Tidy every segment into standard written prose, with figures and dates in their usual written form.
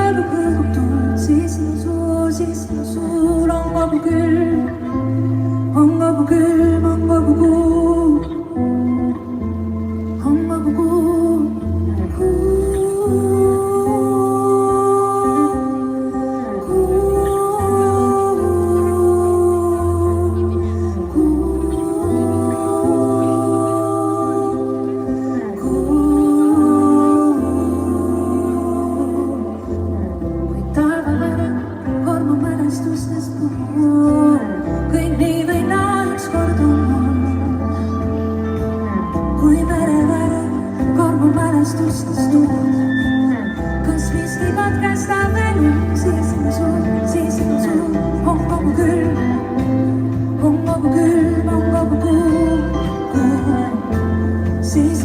kõlgub, kõlgub tuul, siis sinu suur on kogu külm, on kogu külm, on kogu kuu, on kogu kuu, kõik nii või naa ükskord on. Kui vere kormu mälestustest tuul, kas miski katkestab elu, siis sinu suur on kogu külm, on kogu külm, on kogu kuu. Siis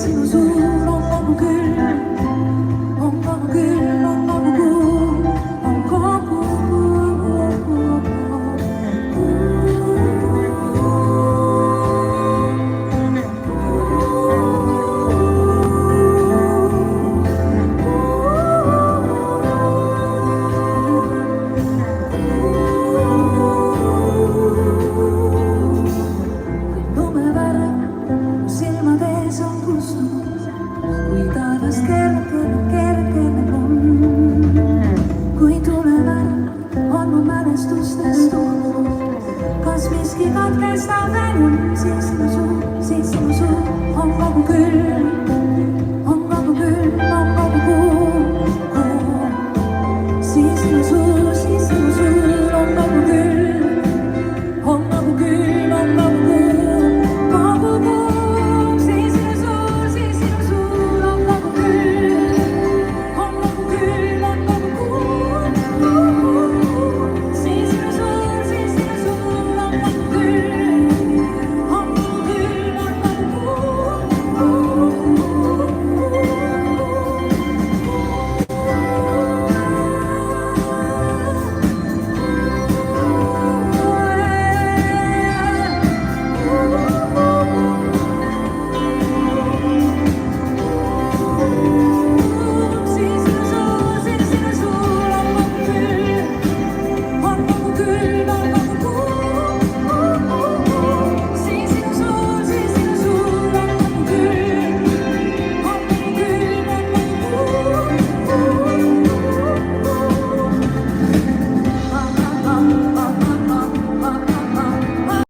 sinu suur on kogu külm, on kogu külm, on kogu kuu, on kogu kui taevas kergene plumm, kui tulevad on mu mälestustest tuul, kas miski katkestab elu, siis sinu suur on kogu külm.